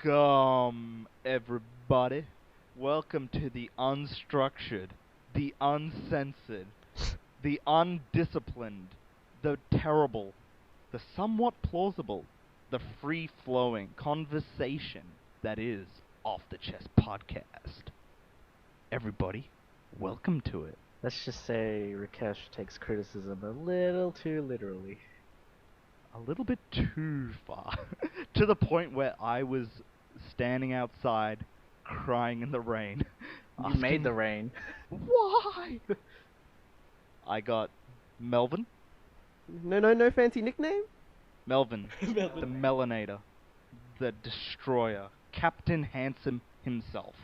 Welcome, everybody. Welcome to the unstructured, the uncensored, the undisciplined, the terrible, the somewhat plausible, the free-flowing conversation that is Off the Chest Podcast. Everybody, welcome to it. Let's just say Rakesh takes criticism a little too literally. A little bit too far. To the point where I was standing outside, crying in the rain. You made the rain. Why? I got Melvin. No fancy nickname? Melvin. The Melanator. The Destroyer. Captain Handsome himself.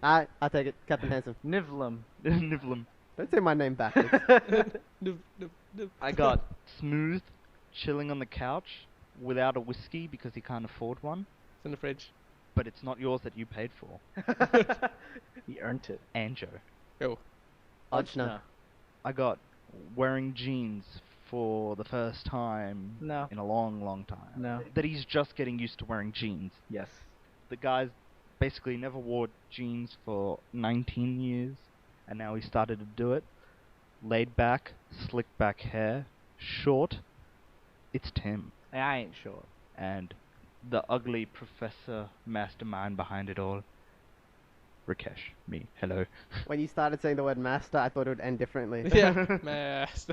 I take it, Captain Handsome. Nivlum. Nivlum. Don't say my name backwards. I got Smooth, chilling on the couch, without a whiskey because he can't afford one. It's in the fridge. But it's not yours that you paid for. He earned it. Anjo. Yo. Ajna. I got wearing jeans for the first time No. in a long, long time. No. That he's just getting used to wearing jeans. Yes. The guy's basically never wore jeans for 19 years, and now he started to do it. Laid back, slick back hair, short. It's Tim. Hey, I ain't sure. And the ugly professor mastermind behind it all. Rakesh. Me. Hello. When you started saying the word master, I thought it would end differently. Yeah. Mess.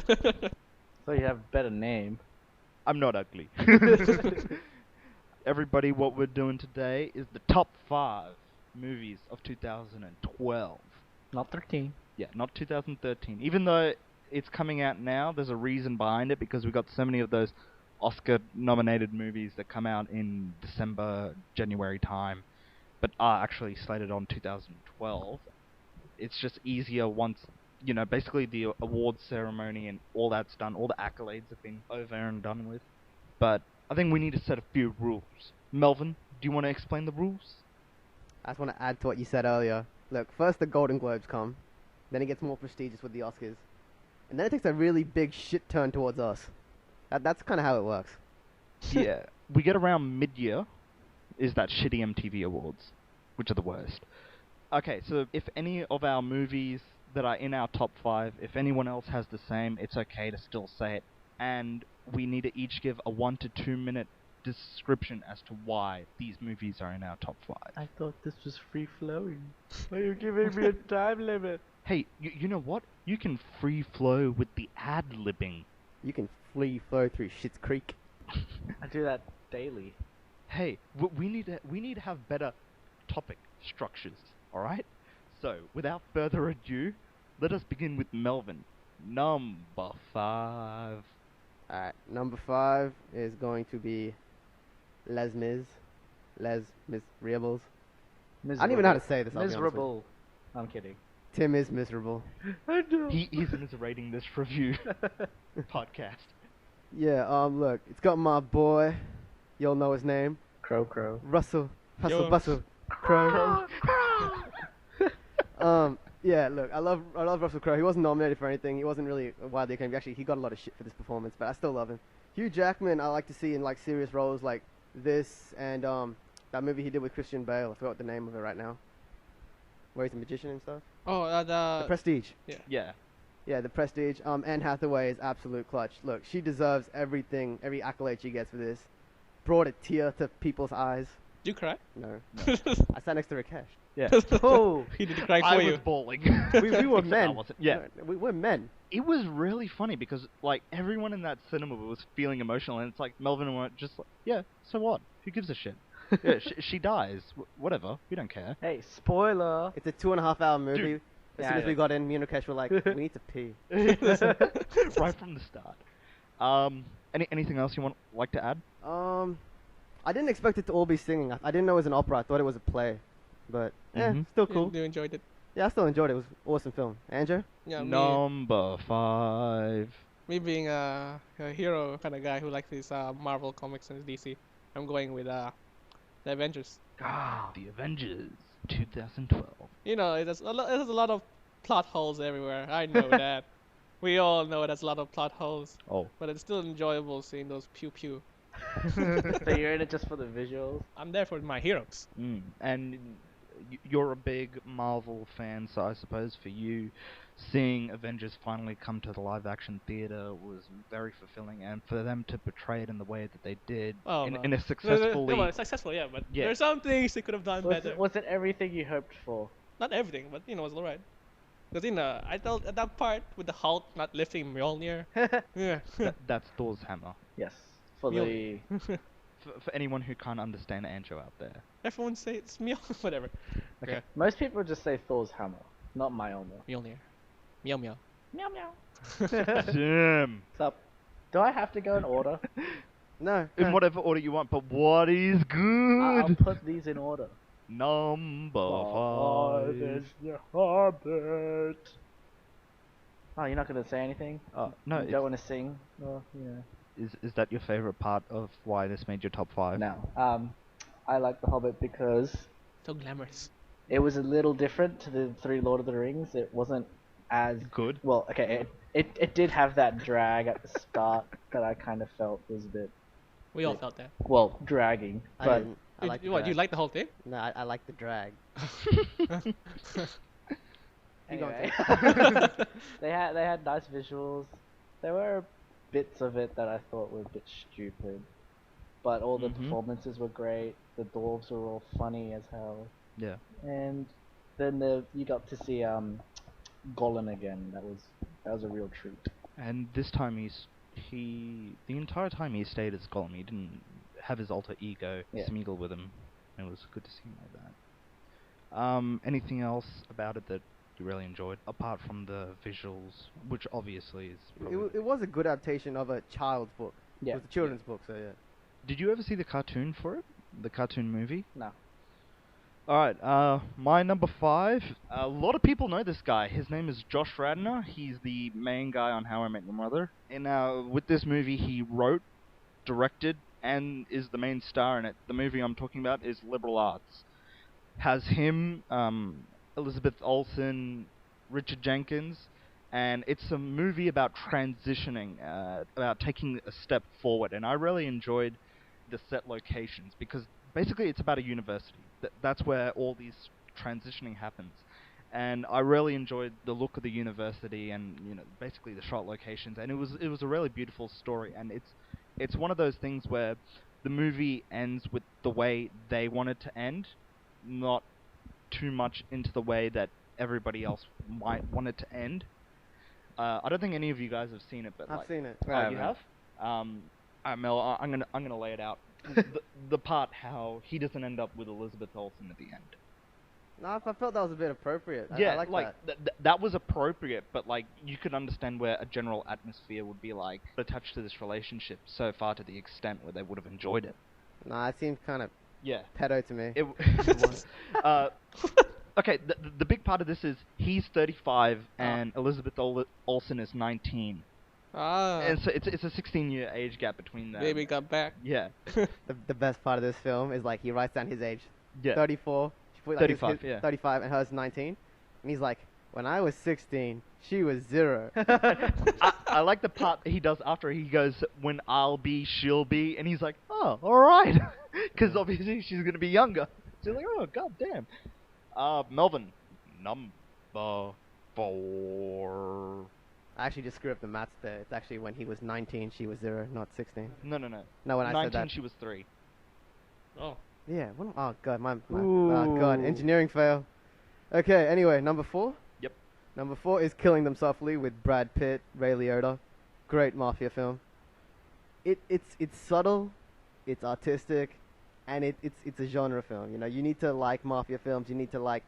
So you have a better name. I'm not ugly. Everybody, what we're doing today is the top 5 movies of 2012. Not 13. Yeah, not 2013. Even though it's coming out now, there's a reason behind it because we got so many of those Oscar-nominated movies that come out in December, January time, but are actually slated on 2012. It's just easier once, you know, basically the awards ceremony and all that's done, all the accolades have been over and done with. But I think we need to set a few rules. Melvin, do you want to explain the rules? I just want to add to what you said earlier. Look, first the Golden Globes come, then it gets more prestigious with the Oscars, and then it takes a really big shit turn towards us. That's kind of how it works. Yeah. We get around mid-year, is that shitty MTV Awards, which are the worst. Okay, so if any of our movies that are in our top 5, if anyone else has the same, it's okay to still say it. And we need to each give a 1 to 2 minute description as to why these movies are in our top 5. I thought this was free flowing. Why are you giving me a time limit? Hey, you know what? You can free flow with the ad-libbing. You can free flow through Schitt's Creek. I do that daily. Hey, we need to have better topic structures, alright? So, without further ado, let us begin with Melvin. Number 5. Alright, number 5 is going to be Les Mis. Les Miserables. I don't even know how to say this. I'll be honest with you. Miserable. I'm kidding. Tim is miserable. I know. He is miserating this review podcast. Yeah, look, it's got my boy, you'll know his name, Crow. Russell Hustle Yo. Bustle Crowe. Yeah, look, I love Russell Crowe. He wasn't nominated for anything. He wasn't really widely acclaimed. Actually, he got a lot of shit for this performance, but I still love him. Hugh Jackman, I like to see in like serious roles like this and that movie he did with Christian Bale. I forgot the name of it right now. Where he's a magician and stuff. Oh, The Prestige. Yeah. Yeah, The Prestige. Anne Hathaway is absolute clutch. Look, she deserves everything, every accolade she gets for this. Brought a tear to people's eyes. you cry? No. I sat next to Rakesh. Yeah. Oh! He did cry I for was you. bawling. We were Except I men. wasn't. Yeah. No, we're men. It was really funny because, like, everyone in that cinema was feeling emotional, and it's like, Melvin and I were just like, yeah, so what? Who gives a shit? Yeah, she dies. Whatever. We don't care. Hey, spoiler! It's a 2.5 hour movie. Dude. As Yeah, soon as yeah. we got in, me and Rakesh were like, we need to pee. Right from the start. Anything else you like to add? I didn't expect it to all be singing. I didn't know it was an opera. I thought it was a play. But, Mhm. still cool. You enjoyed it? Yeah, I still enjoyed it. It was an awesome film. Andrew? Yeah, Number 5. me being a hero kind of guy who likes these Marvel comics and DC, I'm going with the Avengers. The Avengers 2012. You know, it has a lot of plot holes everywhere. I know that. We all know there's a lot of plot holes, Oh. but it's still enjoyable seeing those pew pew So you're in it just for the visuals? I'm there for my heroes. And you're a big Marvel fan, so I suppose for you, seeing Avengers finally come to the live-action theater was very fulfilling, and for them to portray it in the way that they did, Oh, in well. a No, successfully... well, successful, yeah, but Yeah. there's some things they could have done better. Was it everything you hoped for? Not everything, but it was alright. Because I felt at that part with the Hulk not lifting Mjolnir. Yeah. That's Thor's hammer. Yes. For Mjolnir. the For anyone who can't understand Anjo out there. Everyone say it's Mjolnir. Whatever. Okay. Yeah. most people just say Thor's hammer, not Mjolnir. Mjolnir. Meow meow. Meow meow. Damn. Sup? Do I have to go in order? No. In whatever order you want, but what is I'll good? put these in order. Number Oh, 5. there's the Hobbit. Oh, you're not gonna say anything? No, You don't want to sing? Oh, yeah. is that your favorite part of why this made your top 5? No. I like the Hobbit because So glamorous. it was a little different to the 3 Lord of the Rings. It wasn't as Good. well. Okay, it did have that drag at the start that I kind of felt was a bit We all felt that. dragging. I But didn't. I like the What, you drag. like the whole thing? No, I like the drag. anyway, they had nice visuals. There were bits of it that I thought were a bit stupid, but all the Mhm. performances were great. The dwarves were all funny as hell, Yeah. and then you got to see Gollum again. That was a real treat. And this time the entire time he stayed as Gollum, he didn't have his alter ego Yeah. Smeagol with him. It was good to see him like that. Anything else about it that you really enjoyed, apart from the visuals, which obviously is probably... It was a good adaptation of a child's book. Yeah. It was a children's book, so yeah. Did you ever see the cartoon for it? The cartoon movie? No. Alright, my number 5. A lot of people know this guy. His name is Josh Radnor. He's the main guy on How I Met Your Mother. And with this movie, he wrote, directed, and is the main star in it. The movie I'm talking about is Liberal Arts. Has him, Elizabeth Olsen, Richard Jenkins, and it's a movie about transitioning, about taking a step forward. And I really enjoyed the set locations because basically it's about a university. That's where all these transitioning happens. And I really enjoyed the look of the university and basically the shot locations. And it was a really beautiful story. And it's one of those things where the movie ends with the way they want it to end, not too much into the way that everybody else might want it to end. I don't think any of you guys have seen it, but I've seen it. Oh, you have? Mel, I'm gonna lay it out. the part how he doesn't end up with Elizabeth Olsen at the end. No, I felt that was a bit appropriate. Yeah, I like that. that was appropriate, but you could understand where a general atmosphere would be attached to this relationship so far to the extent where they would have enjoyed it. Nah, it seemed kind of Yeah. pedo to me. It was. Okay, the big part of this is he's 35 and Elizabeth Olsen is 19. And so it's a 16-year age gap between them. Baby got back. Yeah. The best part of this film is he writes down his age. Yeah. 34. She put, 35, yeah. 35 and hers 19. And he's like, when I was 16, she was 0. I like the part he does after he goes, when I'll be, she'll be, and he's like, oh, alright. Because obviously she's going to be younger. So you're like, oh, god damn. Melvin, number 4. I actually just screwed up the maths there. It's actually when he was 19, she was 0, not 16. No. No, when I 19, said that. she was 3. Oh. Yeah. Oh god, oh god, engineering fail. Okay. Anyway, number 4. Yep. Number 4 is Killing Them Softly with Brad Pitt, Ray Liotta. Great mafia film. It's subtle, it's artistic, and it's a genre film. You need to like mafia films. You need to like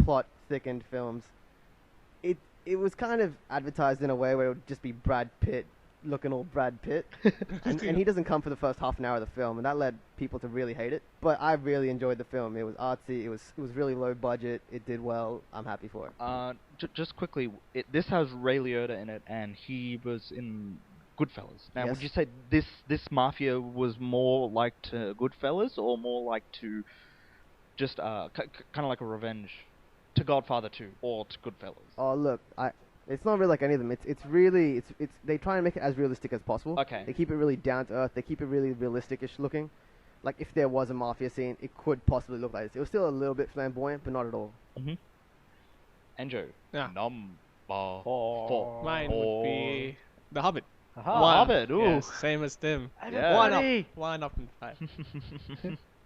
plot thickened films. It was kind of advertised in a way where it would just be Brad Pitt looking all Brad Pitt, and he doesn't come for the first half an hour of the film, and that led people to really hate it. But I really enjoyed the film. It was artsy. It was really low budget. It did well. I'm happy for it. Just quickly, this has Ray Liotta in it, and he was in Goodfellas. Now, Yes. would you say this mafia was more like to Goodfellas, or more like to just kind of like a revenge to Godfather 2 or to Goodfellas? Oh look, It's not really like any of them. It's really they try and make it as realistic as possible. Okay. They keep it really down to earth. They keep it really realistic-ish looking. Like if there was a mafia scene, it could possibly look like this. It was still a little bit flamboyant, but not at all. Andrew. Yeah. Number Four. 4. Mine would be The Hobbit. Aha. One. Hobbit, ooh. Yes, same as Tim. Yeah. One up in 5.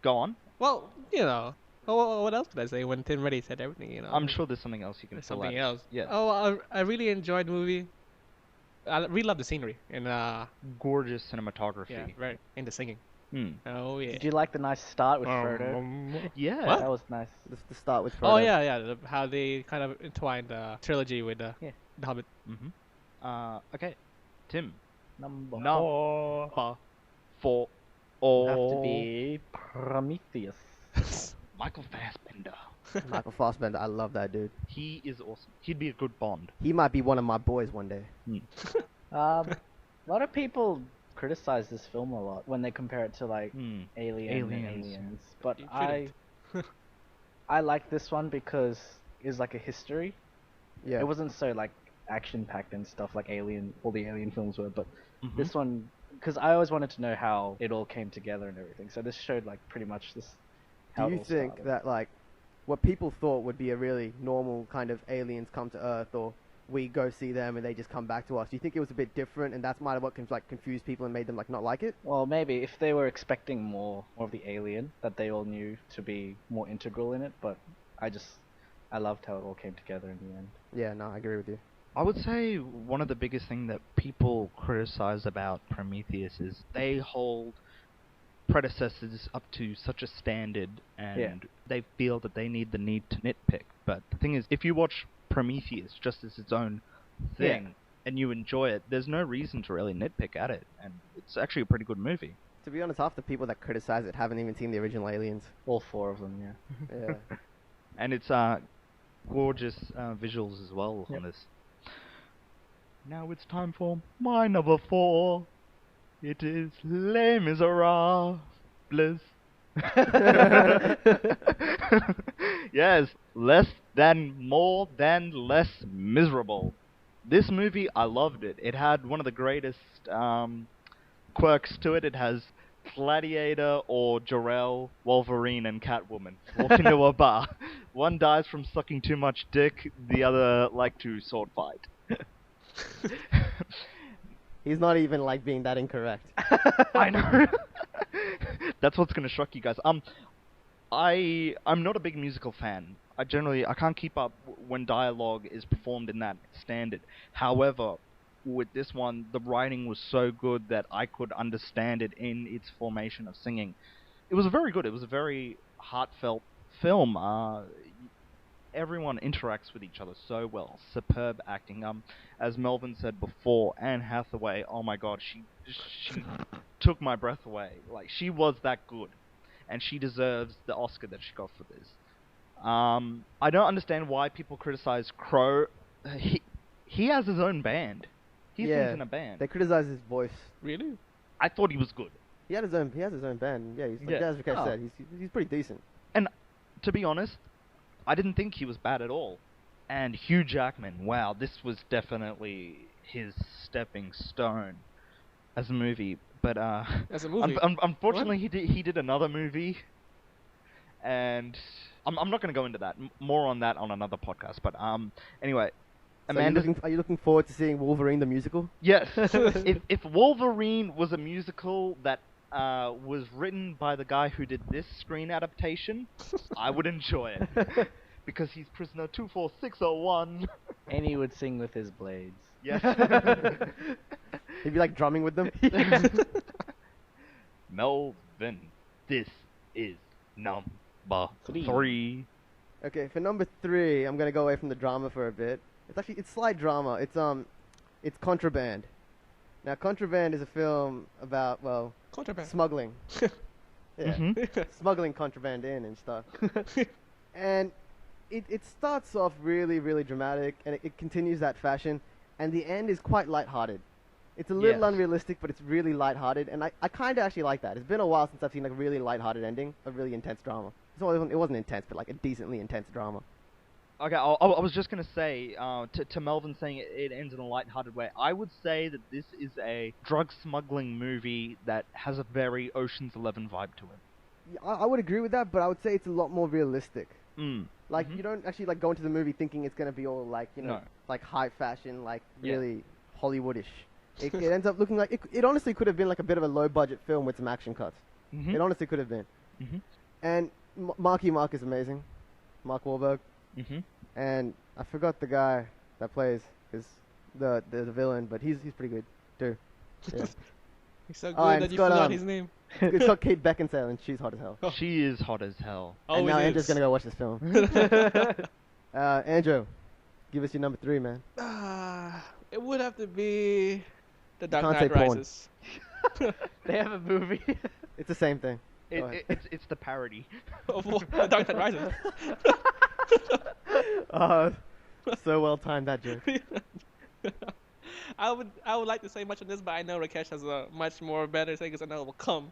Go on. Well, you know, what else could I say when Tim already said everything? You know, I'm sure there's something else you can there's fill something out. else. Yeah. Oh, I really enjoyed the movie. I really love the scenery and Gorgeous cinematography. yeah, right, and the singing. Hmm. Oh yeah. Did you like the nice start with Frodo? Yeah. What? That was nice. Just to start with. Oh Frodo. yeah. How they kind of entwined the trilogy with the Hobbit. Okay. Tim. Number No. 4 4. have to be Prometheus. Michael Fassbender. Michael Fassbender, I love that dude. He is awesome. He'd be a good Bond. He might be one of my boys one day. A lot of people criticize this film a lot when they compare it to like Alien and Aliens. Aliens, but You I like this one because it's like a history. Yeah. It wasn't so like action packed and stuff like all the Alien films were, but this one, because I always wanted to know how it all came together and everything. So this showed like pretty much this. How Do it you all think started. that like what people thought would be a really normal kind of aliens come to Earth, or we go see them and they just come back to us? Do you think it was a bit different, and that's might have what confused people and made them like not like it? Well, maybe if they were expecting more of the alien that they all knew to be more integral in it, but I loved how it all came together in the end. Yeah, no, I agree with you. I would say one of the biggest thing that people criticize about Prometheus is they hold predecessors up to such a standard, and they feel that they need to nitpick. But the thing is, if you watch Prometheus just as its own thing and you enjoy it, there's no reason to really nitpick at it, and it's actually a pretty good movie. To be honest, half the people that criticize it haven't even seen the original Aliens. All 4 of them, yeah. Yeah. And it's gorgeous visuals as well on this. Now it's time for my number 4. It is Les Miserables. Yes, less than, more than, less miserable. This movie, I loved it. It had one of the greatest quirks to it. It has Gladiator or Jor-El, Wolverine, and Catwoman walk into a bar. One dies from sucking too much dick, the other like to sword fight. He's not even like being that incorrect. I know. That's what's gonna shock you guys. I'm not a big musical fan. I can't keep up when dialogue is performed in that standard. However, with this one, the writing was so good that I could understand it in its formation of singing. It was very good. It was a very heartfelt film. Everyone interacts with each other so well. Superb acting. As Melvin said before, Anne Hathaway. Oh my God, she took my breath away. Like, she was that good, and she deserves the Oscar that she got for this. I don't understand why people criticize Crow. He has his own band. He sings in a band. They criticize his voice. Really? I thought he was good. He has his own band. Yeah, he's like Yeah. as Rakesh Oh. said, he's pretty decent. And to be honest, I didn't think he was bad at all. And Hugh Jackman, wow, this was definitely his stepping stone as a movie. But As a movie. unfortunately, he did another movie, and I'm not going to go into that. More on that on another podcast. But anyway, So Amanda. are you looking forward to seeing Wolverine the musical? Yes. if Wolverine was a musical that was written by the guy who did this screen adaptation, I would enjoy it. Because he's prisoner 24601. And he would sing with his blades. Yes. He'd be like drumming with them. Melvin, this is number 3. 3. Okay, for number 3, I'm gonna go away from the drama for a bit. It's slight drama. It's Contraband. Now, Contraband is a film about Contraband. smuggling. Yeah, Mhm. smuggling contraband in and stuff. And it starts off really, really dramatic, and it continues that fashion, and the end is quite lighthearted. It's a little Yes. unrealistic, but it's really lighthearted, and I kind of actually like that. It's been a while since I've seen like a really lighthearted ending, a really intense drama. It wasn't intense, but like a decently intense drama. Okay, I was just gonna say to Melvin saying it ends in a light-hearted way. I would say that this is a drug smuggling movie that has a very Ocean's 11 vibe to it. Yeah, I would agree with that, but I would say it's a lot more realistic. Mm. Like Mhm. you don't actually like go into the movie thinking it's gonna be all like No. like high fashion, like Yeah. really Hollywoodish. It ends up looking like it honestly could have been like a bit of a low budget film with some action cuts. Mhm. It honestly could have been. Mhm. And Marky Mark is amazing, Mark Wahlberg, Mhm. and I forgot the guy that plays is the villain, but he's pretty good too. Yeah. He's so good Oh, and that it's you got, forgot um, his name. It's got Kate Beckinsale, and she's hot as hell. She is hot as hell. And now Always Andrew's is. gonna go watch this film. Andrew, give us your number 3, man. It would have to be The Dark can't say Knight porn. Rises. They have a movie. It's the same thing. Go ahead. It's the parody. Of what? The Dark Knight Rises. So well timed that joke. I would like to say much on this, but I know Rakesh has a much more better say because I know it will come.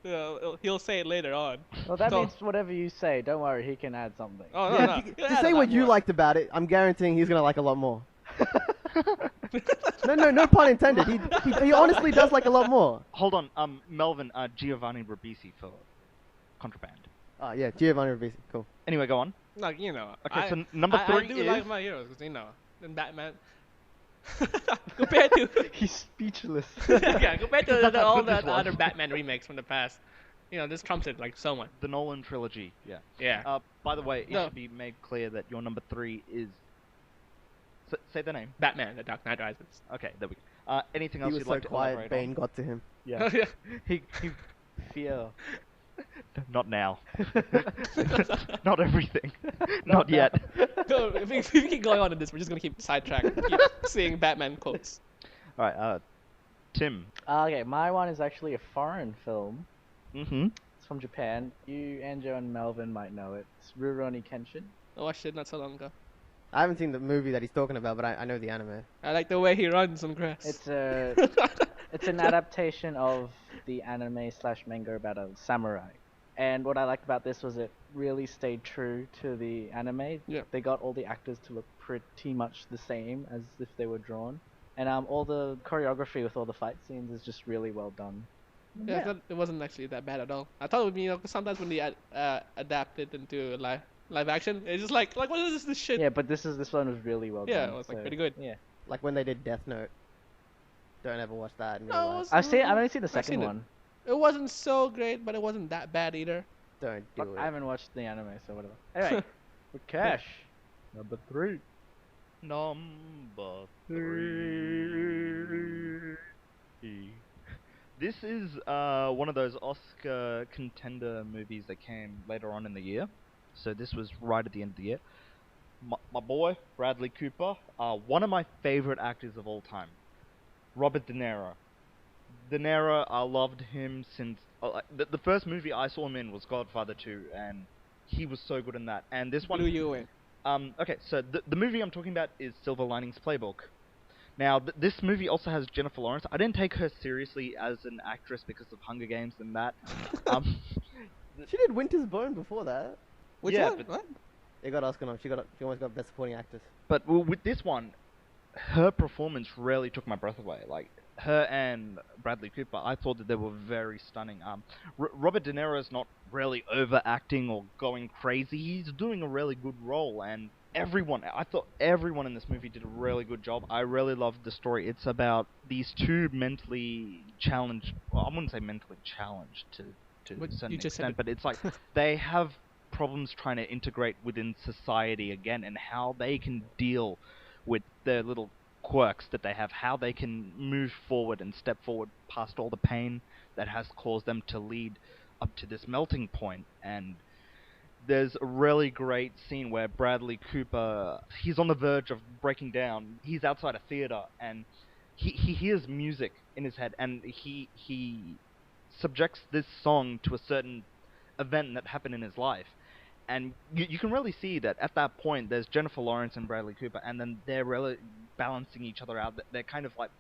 He'll say it later on. Well, that So- means whatever you say. Don't worry, he can add something. Oh no, Yeah, no. to He'll add say a what lot you more. liked about it, I'm guaranteeing he's gonna like a lot more. No pun intended. He honestly does like a lot more. Hold on, Melvin, Giovanni Ribisi for Contraband. Yeah, Giovanni Ribisi, cool. Anyway, go on. Like, you know. Okay, so number I 3 do is like my heroes because, you know, and Batman. compared to He's speechless. yeah, compared to Because that's how all good this the was. other Batman remakes from the past, you know, this trumps it like so much. the Nolan trilogy. Yeah. Yeah. By the way, it No. should be made clear that your number 3 is. Say the name. Batman, The Dark Knight Rises. Okay, there we go. Anything He else was you'd so like to quiet, elaborate Bane on? got to him. Yeah. Yeah. he Fear. Not now. Not everything. Not yet. No, if we keep going on in this, we're just gonna keep sidetracked, keep seeing Batman quotes. All right. Tim. Okay, my one is actually a foreign film. Mm-hmm. It's from Japan. You, Anjo, and Melvin might know it. It's Rurouni Kenshin. I watched it not so long ago. I haven't seen the movie that he's talking about, but I know the anime. I like the way he runs on grass. It's a it's an adaptation of the anime / manga about a samurai. And what I liked about this was it really stayed true to the anime. Yeah. They got all the actors to look pretty much the same as if they were drawn. And all the choreography with all the fight scenes is just really well done. Yeah, I thought it wasn't actually that bad at all. I thought it would be, you know, 'cause sometimes when they adapt it into live action, it's just like what is this shit? Yeah, but this one was really well Yeah, done. it was like so, pretty good. Yeah. Like when they did Death Note. Don't ever watch that in real No, it life. was- I've only seen the I've second seen it. one. It wasn't so great, but it wasn't that bad either. Don't do it. I haven't watched the anime, so whatever. Anyway, with Cash. Number 3. Number 3. This is one of those Oscar contender movies that came later on in the year. So this was right at the end of the year. My boy, Bradley Cooper, one of my favorite actors of all time. Robert De Niro. De Niro, I loved him since... the first movie I saw him in was Godfather 2, and he was so good in that. And this one... Blew you in. Okay, so the movie I'm talking about is Silver Linings Playbook. Now, this movie also has Jennifer Lawrence. I didn't take her seriously as an actress because of Hunger Games and that. She did Winter's Bone before that. Which Yeah, one? but- What? They got Oscar nom. She almost got Best Supporting Actress. But with this one, her performance really took my breath away. Like, her and Bradley Cooper, I thought that they were very stunning. Robert De Niro is not really overacting or going crazy. He's doing a really good role, and I thought everyone in this movie did a really good job. I really loved the story. It's about these two mentally challenged, well, I wouldn't say mentally challenged to But a certain you just said extent, but it's like they have problems trying to integrate within society again, and how they can deal with their little quirks that they have, how they can move forward and step forward past all the pain that has caused them to lead up to this melting point. And there's a really great scene where Bradley Cooper, he's on the verge of breaking down. He's outside a theater, and he hears music in his head, and he subjects this song to a certain event that happened in his life. And you can really see that at that point there's Jennifer Lawrence and Bradley Cooper, and then they're really balancing each other out. They're kind of like,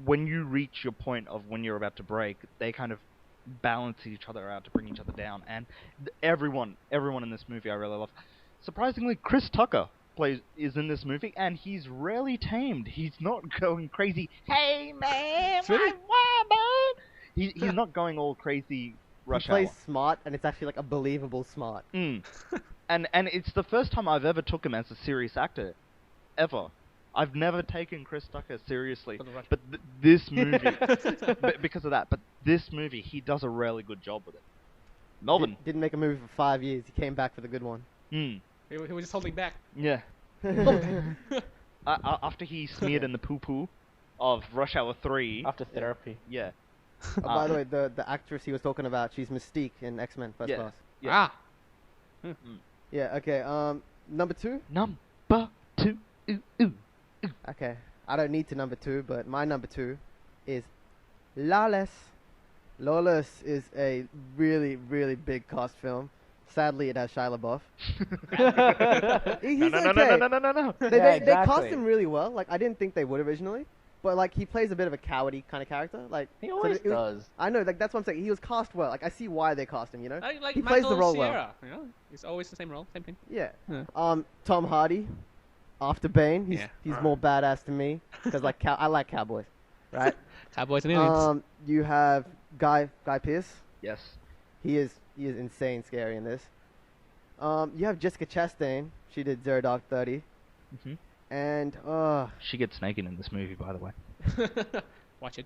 when you reach your point of when you're about to break, they kind of balance each other out to bring each other down. And everyone in this movie I really love. Surprisingly, Chris Tucker is in this movie, and he's rarely tamed. He's not going crazy. Hey man, Really? He's not going all crazy. Rush he plays Hour. smart, and it's actually like a believable smart. Mm. and it's the first time I've ever took him as a serious actor, ever. I've never taken Chris Tucker seriously, For the Rush- but this movie, because of that. But this movie, he does a really good job with it. Melvin. Didn't make a movie for 5 years. He came back for the good one. Mm. He was just holding back. Yeah. After he smeared in the poo-poo of Rush Hour 3. After therapy. Yeah. By the way, the actress he was talking about, she's Mystique in X-Men First Yeah. Class. Yeah. Ah. Yeah. Okay. Number 2. Number 2. Ooh, ooh. Okay. I don't need to number 2, but my number 2 is Lawless. Lawless is a really, really big cast film. Sadly, it has Shia LaBeouf. He's No. okay. They Yeah, cast exactly. him really well. Like, I didn't think they would originally, but like he plays a bit of a cowardly kind of character. Like He so always it was- does. I know, like that's what I'm saying. He was cast well. Like I see why they cast him. You know, Like he plays the Michael role well. Cera, you know, it's always the same role, same thing. Yeah. Yeah. Tom Hardy, after Bane, Yeah. he's more badass to me because like I like cowboys, right? Cowboys and aliens. You have Guy Pearce. Yes. He is insane scary in this. You have Jessica Chastain. She did Zero Dark 30. hmm And She gets naked in this movie, by the way. Watch it.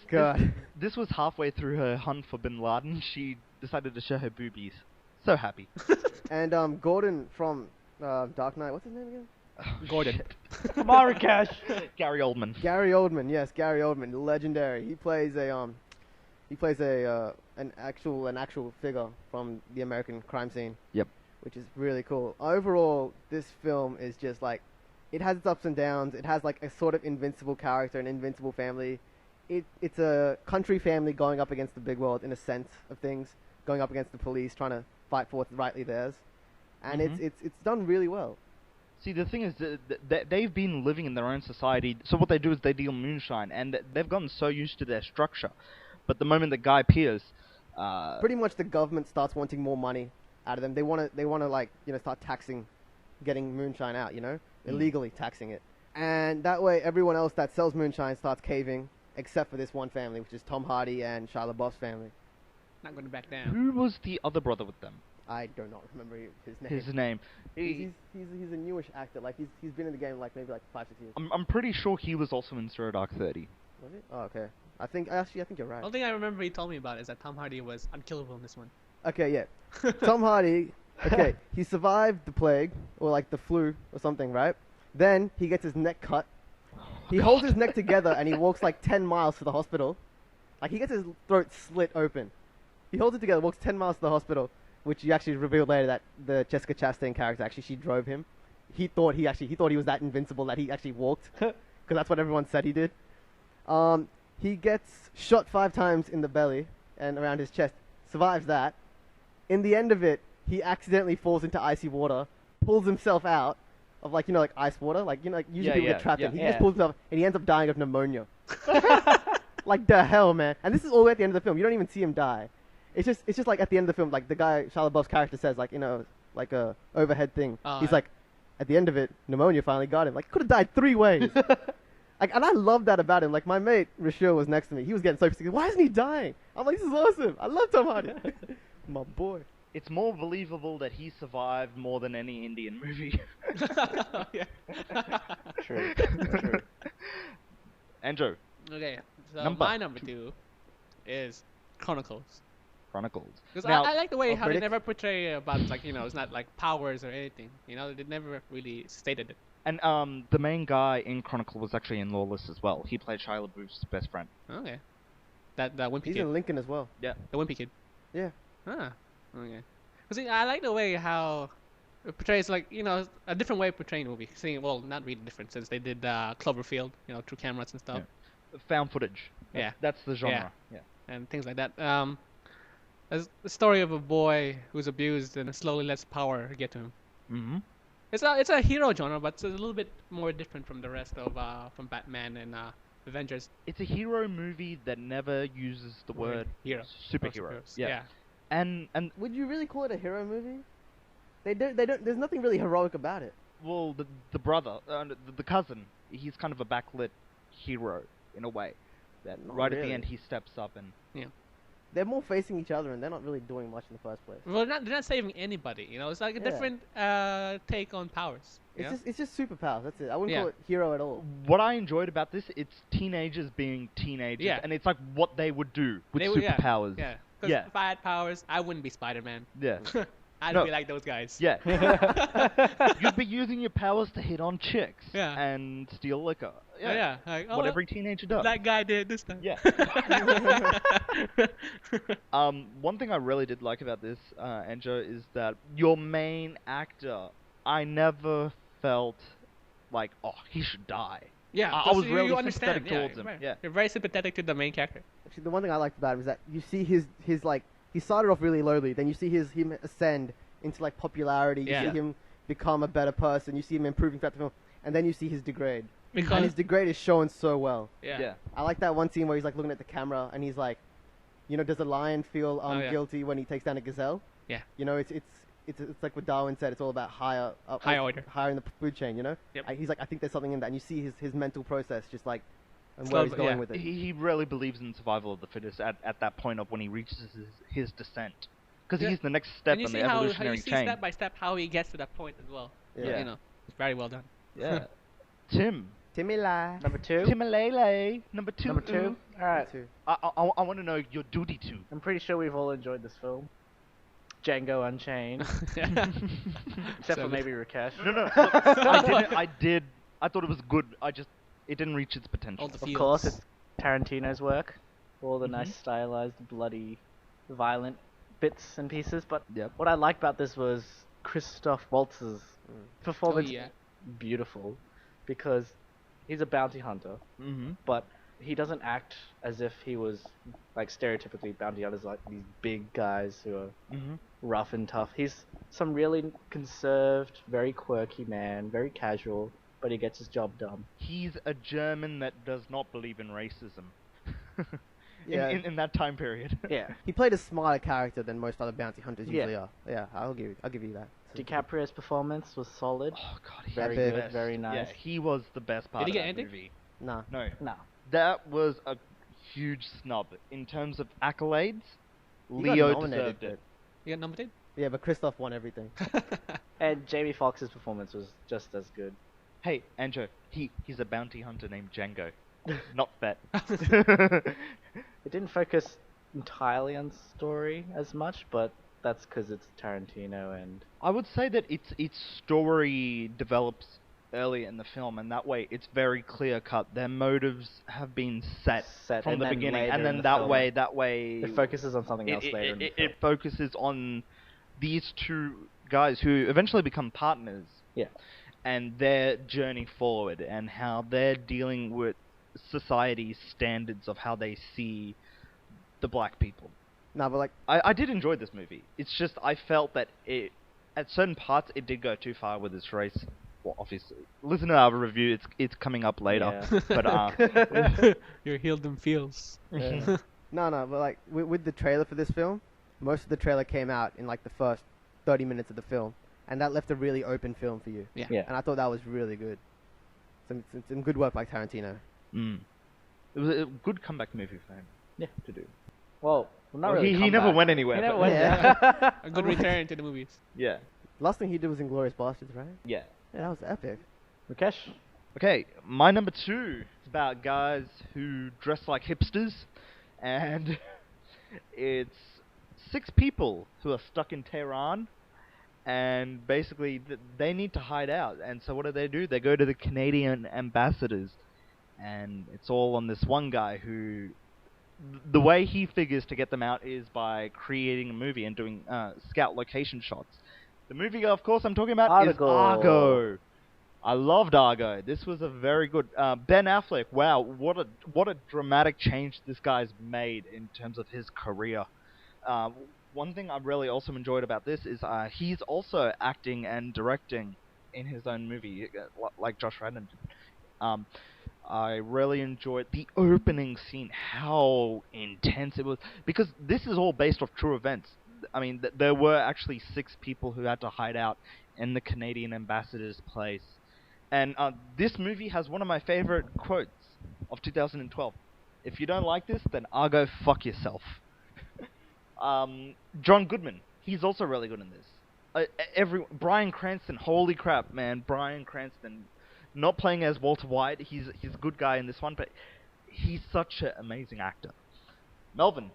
God. This was halfway through her hunt for Bin Laden. She decided to show her boobies. So happy. And Gordon from Dark Knight. What's his name again? Gordon. Marrakesh. Gary Oldman. Gary Oldman. Yes, Gary Oldman, legendary. He plays an actual figure from the American crime scene. Yep. Which is really cool. Overall, this film is just like, it has its ups and downs. It has like a sort of invincible character, an invincible family. It's a country family going up against the big world in a sense of things, going up against the police, trying to fight for what's rightly theirs, and Mhm. it's done really well. See, the thing is that they've been living in their own society, so what they do is they deal moonshine, and they've gotten so used to their structure. But the moment that Guy Pearce... Pretty much the government starts wanting more money out of them. They want to like, you know, start taxing, getting moonshine out, you know, illegally taxing it. And that way everyone else that sells moonshine starts caving, except for this one family, which is Tom Hardy and Shia LaBeouf's family. Not going to back down. Who was the other brother with them? I do not remember his name. His name. He's a newish actor. Like he's been in the game like maybe like 5-6 years. I'm pretty sure he was also in Zero Dark 30. Was it? Oh, okay. I think you're right. The only thing I remember he told me about is that Tom Hardy was unkillable in this one. Okay, yeah. Tom Hardy. Okay, he survived the plague or like the flu or something, right? Then he gets his neck cut. He holds his neck together and he walks like 10 miles to the hospital. Like he gets his throat slit open. He holds it together, walks 10 miles to the hospital, which you actually revealed later that the Jessica Chastain character actually she drove him. He thought he was that invincible that he actually walked, because that's what everyone said he did. He gets shot 5 times in the belly and around his chest, survives that. In the end of it, he accidentally falls into icy water, pulls himself out of like, you know, like ice water, like, you know, like usually Yeah, people yeah, get trapped in. He yeah. just pulls himself and he ends up dying of pneumonia. Like the hell, man. And this is all the way at the end of the film. You don't even see him die. It's just like at the end of the film, like the guy Shia LaBeouf's character says, like, you know, like a overhead thing. He's like, at the end of it, pneumonia finally got him. Like, he could have died 3 ways. Like, and I love that about him. Like, my mate Rashil was next to me. He was getting so sick. Why isn't he dying? I'm like, this is awesome. I love Tom Hardy. My boy. It's more believable that he survived more than any Indian movie. Yeah. True. True. Andrew, Okay, so Number my number 2 is Chronicles. Chronicles. Because Now, I like the way how they Critic? never portray about, like, you know, it's not like powers or anything. You know, they never really stated it. and the main guy in Chronicle was actually in Lawless as well. He played Shia LaBeouf's best friend. Okay. That wimpy He's kid. in Lincoln as well. The wimpy kid. Yeah. Ah. Okay. See, I like the way how it portrays, like, you know, a different way of portraying the movie. Seeing, well, not really different since they did Cloverfield, you know, through cameras and stuff. Found footage. Yeah. That's the genre. Yeah. And things like that. There's the story of a boy who's abused and slowly lets power get to him. Mm-hmm. It's a hero genre, but it's a little bit more different from the rest of from Batman and Avengers. It's a hero movie that never uses the word Hero. superhero. Superheroes. Yeah. And Would you really call it a hero movie? They don't. There's nothing really heroic about it. well, the brother, the cousin, he's kind of a backlit hero in a way. That Not right at really. the end he steps up and They're more facing each other, and they're not really doing much in the first place. Well, they're not saving anybody. You know, it's like a Yeah. different take on powers. You know? It's just superpowers. That's it. I wouldn't Yeah. call it hero at all. what I enjoyed about this, it's teenagers being teenagers, Yeah. and it's like what they would do with They would- yeah, superpowers. Yeah. Because Yeah. if I had powers, I wouldn't be Spider-Man. Yeah. I'd No. be like those guys. Yeah. You'd be using your powers to hit on chicks Yeah. and steal liquor. Oh, yeah. Like, What every teenager does. that guy did this time. Yeah. One thing I really did like about this, Enjo, is that your main actor, I never felt like, oh, he should die. Yeah, I 'cause was you really understand. sympathetic Yeah, towards him, right. yeah. You're very sympathetic to the main character. Actually, the one thing I liked about him is that you see his like he started off really lowly, then you see him ascend into like popularity. You Yeah. see him become a better person. You see him improving throughout the film, and then you see his degrade. And Because his degrade is shown so well. yeah. I like that one scene where he's like looking at the camera and he's like, you know, does a lion feel Oh, yeah. guilty when he takes down a gazelle? Yeah. You know, it's like what Darwin said. It's all about higher up, Higher order. higher in the food chain. You know. Yep. He's like, I think there's something in that, and you see his mental process just like, and Slow where he's but- going yeah. with it. He really believes in survival of the fittest at that point of when he reaches his descent. Because Yeah. he's the next step And you in see the how you evolutionary see chain. step by step how he gets to that point as well. Yeah. You know, it's very well done. Yeah. Tim. Timila. Number 2. Timalele. Number two. Number 2. All right. Too. I want to know your duty to. I'm pretty sure we've all enjoyed this film. Django Unchained, except So for good. maybe Rakesh. No, no. Look, I did. I thought it was good. It didn't reach its potential. All the Of feels. course, it's Tarantino's work. All the Mhm. nice, stylized, bloody, violent bits and pieces. But Yep. what I liked about this was Christoph Waltz's Oh, performance. yeah. Beautiful, because he's a bounty hunter, Mm-hmm. but he doesn't act as if he was like stereotypically bounty hunters, like these big guys who are Mm-hmm. rough and tough. He's some really conserved, very quirky man, very casual, but he gets his job done. He's a German that does not believe in racism. Yeah. in that time period. Yeah. He played a smarter character than most other bounty hunters Yeah. usually are. Yeah, I'll give you that. So- DiCaprio's performance was solid. Oh god, he's Very the good, best. very nice. Yeah, he was the best part Did he of get that anything? movie. Nah. No, No. that was a huge snub in terms of accolades. He got Leo nominated, deserved it. You got nominated? Yeah, but Christoph won everything. And Jamie Foxx's performance was just as good. Hey, Anjo, he's a bounty hunter named Django. Not Fett. It didn't focus entirely on story as much, but that's because it's Tarantino and I would say that its story develops early in the film, and that way it's very clear cut. Their motives have been set Set, from and the then beginning, later and in then the that film, way it focuses on something else later in the film. it focuses on these two guys who eventually become partners. Yeah. And their journey forward, and how they're dealing with society's standards of how they see the black people. Nah, but like, I did enjoy this movie. It's just I felt that at certain parts it did go too far with its race. Well, obviously, listen to our review. It's coming up later. Yeah. But Your healed them feels. Yeah. no, but like with the trailer for this film, most of the trailer came out in like the first 30 minutes of the film, and that left a really open film for you. Yeah. Yeah. And I thought that was really good. Some good work by Tarantino. it was a good comeback movie for him. Yeah. To do. Well, not Well, really. he never comeback. went anywhere. He never but- went Yeah. there. A good return to the movies. Yeah. Last thing he did was Inglourious Bastards, right? Yeah. Yeah, that was epic. Rakesh? Okay, my number 2 is about guys who dress like hipsters, and it's 6 people who are stuck in Tehran, and basically they need to hide out. And so what do? They go to the Canadian ambassadors, and it's all on this one guy who, the way he figures to get them out is by creating a movie and doing scout location shots. The movie, of course, I'm talking about is Argo. Argo. I loved Argo. This was a very good Ben Affleck. Wow, what a dramatic change this guy's made in terms of his career. One thing I really also enjoyed about this is he's also acting and directing in his own movie, like Josh Radin did. I really enjoyed the opening scene, how intense it was, because this is all based off true events. I mean, there were actually 6 people who had to hide out in the Canadian ambassador's place. And this movie has one of my favorite quotes of 2012. If you don't like this, then I'll go fuck yourself. John Goodman, he's also really good in this. Bryan Cranston, holy crap, man, Bryan Cranston, not playing as Walter White, he's a good guy in this one, but he's such an amazing actor. Melvin,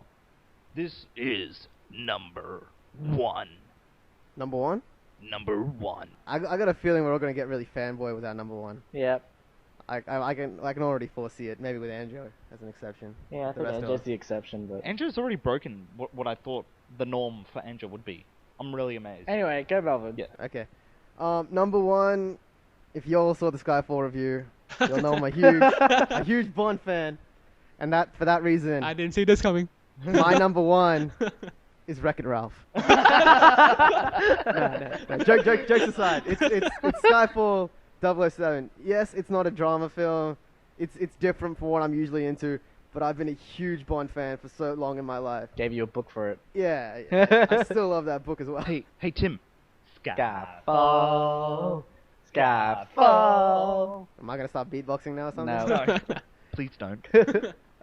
this is number 1. Number 1? Number 1. I got a feeling we're all gonna get really fanboy with our number 1. Yep. I can already foresee it. Maybe with Andrew as an exception. Yeah, I The think rest of Andrew's us. the exception, but... Andrew's already broken what I thought the norm for Andrew would be. I'm really amazed. Anyway, go Melvin. Yeah. Okay. Number 1. If you all saw the Skyfall review, you'll know I'm a huge Bond fan, and for that reason, I didn't see this coming. my number 1 is Wreck-It Ralph. No. Jokes aside, it's Skyfall 007. Yes, it's not a drama film. It's different from what I'm usually into, but I've been a huge Bond fan for so long in my life. Gave you a book for it. Yeah, I still love that book as well. Hey Tim. Skyfall. Skyfall. Am I gonna start beatboxing now or something? No. Please don't.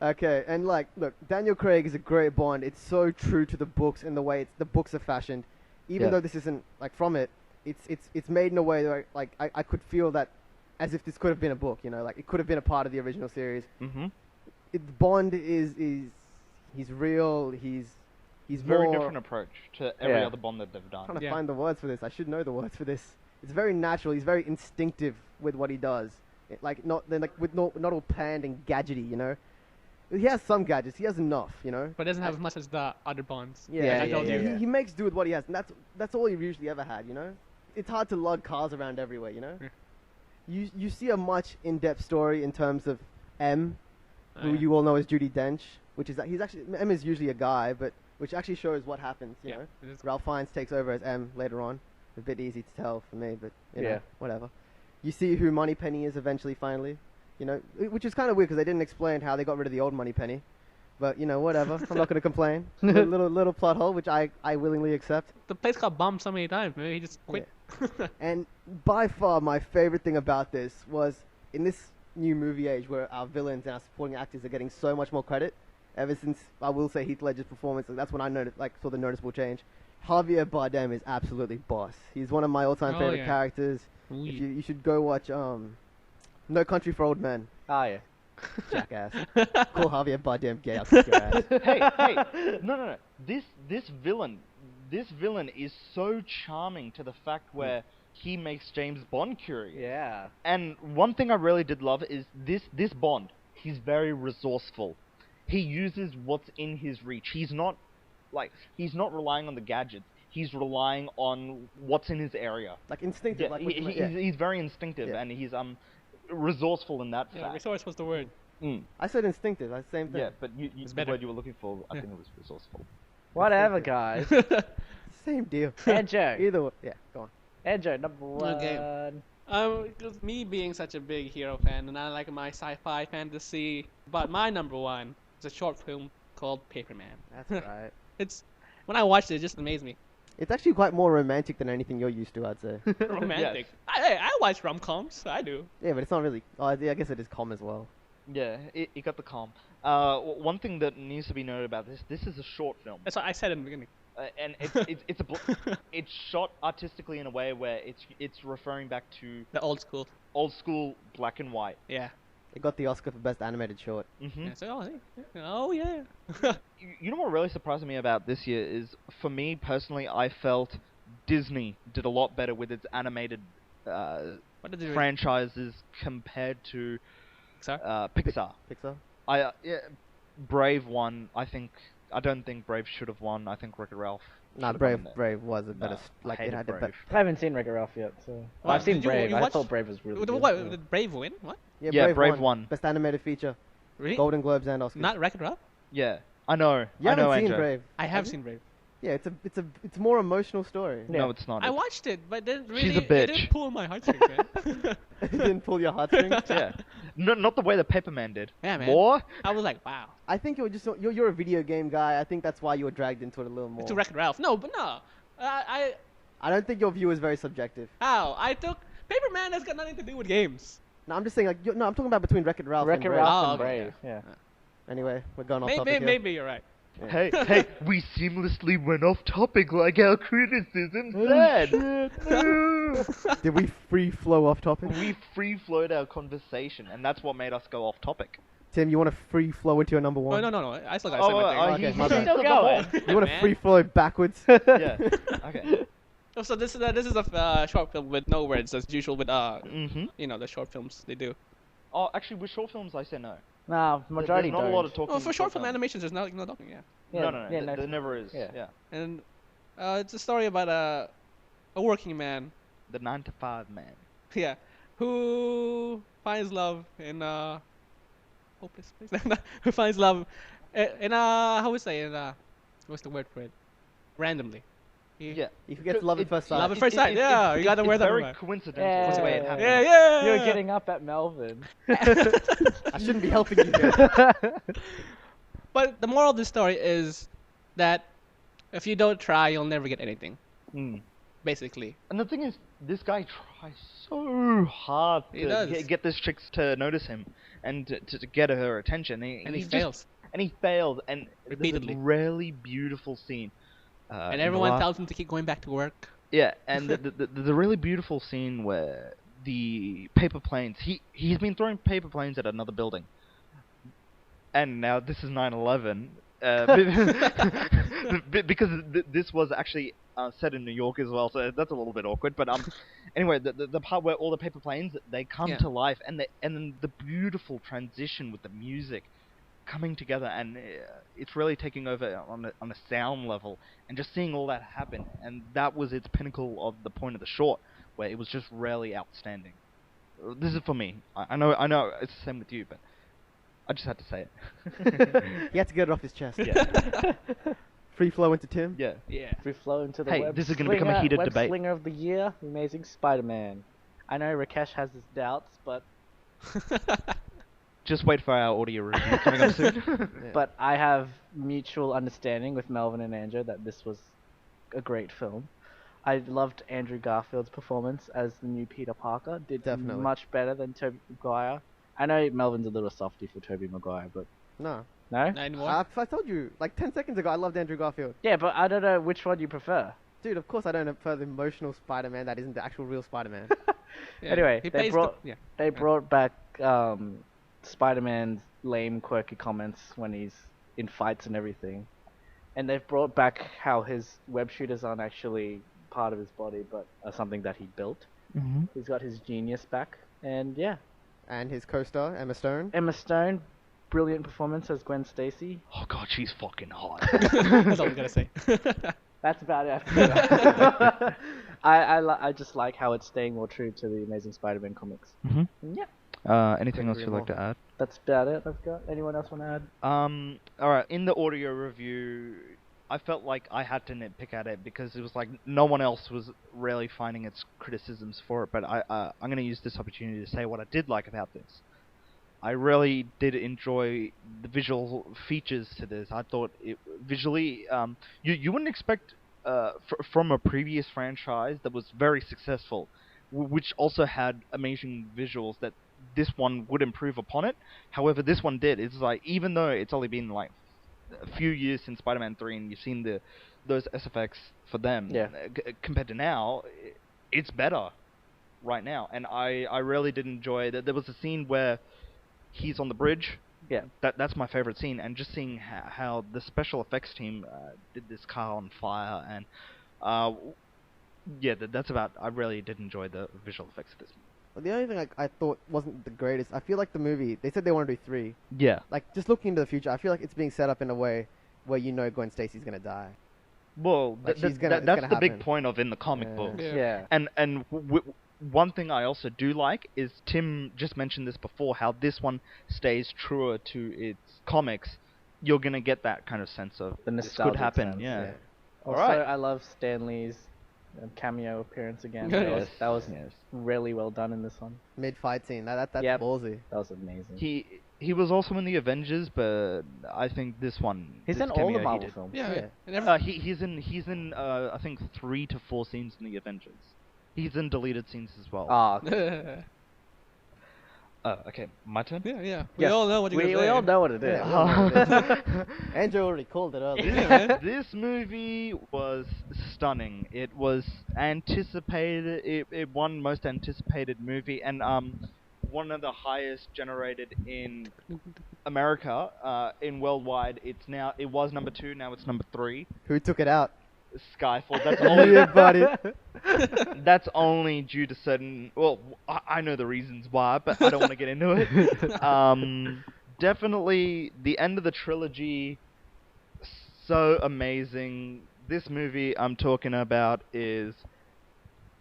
Okay, and look, Daniel Craig is a great Bond. It's so true to the books and the way the books are fashioned. Even though this isn't from it, it's made in a way that I could feel that as if this could have been a book. It could have been a part of the original series. Mm-hmm. Bond is he's real. He's Very more, different approach to every other Bond that they've done. I'm trying to Yeah. find the words for this. I should know the words for this. It's very natural. He's very instinctive with what he does. Not all planned and gadgety. He has some gadgets. He has enough. But doesn't have as much as the other Bonds. Yeah, I told you. yeah. He makes do with what he has, and that's all he usually ever had. It's hard to lug cars around everywhere. You see a much in-depth story in terms of M, who you all know as Judi Dench, which is that M is usually a guy, but which actually shows what happens. You know, it is. Ralph Fiennes takes over as M later on. A bit easy to tell for me, but Yeah. whatever. You see who Moneypenny is eventually, finally. Which is kind of weird because they didn't explain how they got rid of the old Moneypenny. But whatever. I'm not going to complain. Little plot hole, which I willingly accept. The place got bombed so many times. Maybe he just quit. And by far, my favorite thing about this was in this new movie age where our villains and our supporting actors are getting so much more credit. Ever since I will say Heath Ledger's performance, that's when I saw the noticeable change. Javier Bardem is absolutely boss. He's one of my all-time favorite characters. Ooh, If you should go watch No Country for Old Men. Ah, yeah. Jackass. Call Javier Bardem gay. I'll kick your ass. hey, no. This villain is so charming to the fact where he makes James Bond curious. Yeah. And one thing I really did love is this Bond. He's very resourceful. He uses what's in his reach. He's not relying on the gadgets. He's relying on what's in his area. Like instinctive. Yeah, he's very instinctive, Yeah. and he's resourceful in that Yeah, fact. resource was the word. I said instinctive. That's the same thing. Yeah, but It's the better. word you were looking for, I think it was resourceful. Whatever, guys. Same deal. And Joe. Either way. Yeah, go on. And Joe, number 1. Okay. Because me being such a big hero fan, and I like my sci-fi fantasy, but my number 1 is a short film called Paperman. That's right. When I watched it, it just amazed me. It's actually quite more romantic than anything you're used to, I'd say. Romantic. I watch rom-coms. I do. Yeah, but it's not really. Oh, I guess it is calm as well. Yeah, it got the calm. One thing that needs to be noted about this is a short film. That's what I said in the beginning. And it's shot artistically in a way where it's referring back to The old school. old school black and white. Yeah. It got the Oscar for best animated short. Mm-hmm. Yeah, so, oh yeah. You know what really surprised me about this year is, for me personally, I felt Disney did a lot better with its animated What did you franchises compared to Pixar? Pixar. Pixar. Brave won. I don't think Brave should have won. I think Wreck-It Ralph. Nah, should have won Brave was a better. I It hated had the Brave. I haven't seen Wreck-It Ralph yet, so... What, I've seen did you- Brave. you I watched- thought Brave was really good. What? yeah. Did Brave win? What? Yeah, Brave won. Best animated feature. Really? Golden Globes and Oscars. Not Wreck-It Ralph? Yeah, I know. You I know, haven't seen Andrew. Brave. I have Have you? seen Brave. Yeah, it's a more emotional story. Yeah. No, it's not. I watched it, but it didn't She's really. a bitch. It didn't pull my heartstrings, man. It didn't pull your heartstrings. Yeah. No, not the way the Paperman did. Yeah, man. More? I was like, wow. I think it was just you're a video game guy. I think that's why you were dragged into it a little more. To Wreck-It Ralph. No, but no. I I don't think your view is very subjective. how I took Paper Man has got nothing to do with games. No, I'm just saying like no, I'm talking about between Wreck-It Ralph Wreck-It and Brave. Ralph Oh, and okay, Brave. Yeah. Anyway, we're going off Maybe, topic here. maybe you're right. Hey, hey, we seamlessly went off topic like our criticism said. Did we free flow off topic? We free flowed our conversation, and that's what made us go off topic. Tim, you want to free flow into your number one? Oh, no. I still gotta say my thing. okay, he's my bad. still going. going. You want to Man. free flow backwards? Yeah. Okay. Oh, so this is a short film with no words as usual with Mhm. the short films they do. Oh, actually, with short films, I say no. Nah, majority There's not don't. a lot of talking. Oh, for short film films. animations, there's no talking. Yeah. Yeah, no, yeah, there never is. yeah. Yeah. And it's a story about a working man, The 9 to 5 man. yeah, who finds love in a hopeless place. Who finds love in a how would say what's the word for it? Randomly. Yeah. You forget love at first sight. Love at first sight, yeah, you gotta wear it's that very away. coincidental the way it Yeah. happened. Yeah. You're getting up at Melvin. I shouldn't be helping you here. But the moral of the story is that if you don't try, you'll never get anything. Mm. Basically. And the thing is, this guy tries so hard He to does. get this chick to notice him and to get her attention. And he just- fails. And he fails. And Repeatedly. There's a really beautiful scene. And in the everyone last- tells him to keep going back to work. Yeah, and the really beautiful scene where the paper planes. He's been throwing paper planes at another building. And now this is 9/11. Because this was actually set in New York as well, so that's a little bit awkward. But anyway, the part where all the paper planes they come Yeah. to life, and then the beautiful transition with the music coming together, and it's really taking over on a sound level, and just seeing all that happen, and that was its pinnacle of the point of the short, where it was just really outstanding. This is for me. I know it's the same with you, but I just had to say it. He had to get it off his chest. Yeah. Free flow into Tim. Yeah. Yeah. We flow into the Hey, web this is gonna become a heated web debate. slinger of the year, The Amazing Spider-Man. I know Rakesh has his doubts, but Just wait for our audio review coming up soon. Yeah. but I have mutual understanding with Melvin and Andrew that this was a great film. I loved Andrew Garfield's performance as the new Peter Parker. Did Definitely. much better than Tobey Maguire. I know Melvin's a little softy for Tobey Maguire, but No. no? Not anymore. I told you like 10 seconds ago I loved Andrew Garfield. Yeah, but I don't know which one you prefer. Dude, of course I don't prefer the emotional Spider-Man that isn't the actual real Spider-Man. Yeah. Anyway, he they plays brought- yeah. They brought back Spider-Man's lame, quirky comments when he's in fights and everything. And they've brought back how his web shooters aren't actually part of his body, but are something that he built. Mm-hmm. He's got his genius back. And yeah, And his co-star, Emma Stone. Emma Stone, brilliant performance as Gwen Stacy. Oh god, she's fucking hot. That's all I'm gonna say. That's about it. I just like how it's staying more true to the Amazing Spider-Man comics. Mhm. And yeah, Anything Couldn't else agree you'd like more. to add? that's about it. I've got. Anyone else want to add? Alright, in the audio review, I felt like I had to nitpick at it because it was like no one else was really finding its criticisms for it, but I'm going to use this opportunity to say what I did like about this. I really did enjoy the visual features to this. I thought it visually, you wouldn't expect from a previous franchise that was very successful, which also had amazing visuals, that this one would improve upon it. However, this one did. It's like, even though it's only been like a few years since Spider-Man 3 and you've seen those SFX for them, Yeah. compared to now, it's better right now. And I really did enjoy that. There was a scene where he's on the bridge. Yeah. That's my favorite scene, and just seeing how the special effects team did this car on fire, and yeah, that's about. I really did enjoy the visual effects of this. But the only thing I thought wasn't the greatest, I feel like the movie, they said they want to do 3. Yeah. Like, just looking into the future, I feel like it's being set up in a way where you know Gwen Stacy's gonna die. Well, Like, she's gonna- it's that's gonna the big happen. point of in the comic Yeah. books. Yeah. Yeah. And one thing I also do like is Tim just mentioned this before, how this one stays truer to its comics. You're gonna get that kind of sense of The this could nostalgic happen. sense, Yeah. Also, Alright. I love Stan Lee's cameo appearance again. Yes. That was Yes. really well done in this one. Mid-fight scene. That's Yep. ballsy. That was amazing. He was also in the Avengers, but I think this one. He's this in all the cameo he Marvel did. films. Yeah. Yeah. And every, He's in I think 3 to 4 scenes in the Avengers. He's in deleted scenes as well. Ah, Okay, my turn. yeah. We yes, all know what you're we gonna say. all know what it is. Yeah. Andrew already called it earlier. Yeah, man. This movie was stunning. It was anticipated. It won most anticipated movie, and one of the highest generated in America. In worldwide, it was number 2. Now it's number 3. Who took it out? Skyfall. That's only Yeah, buddy. that's only due to certain. Well, I know the reasons why, but I don't want to get into it. Definitely the end of the trilogy. So amazing. This movie I'm talking about is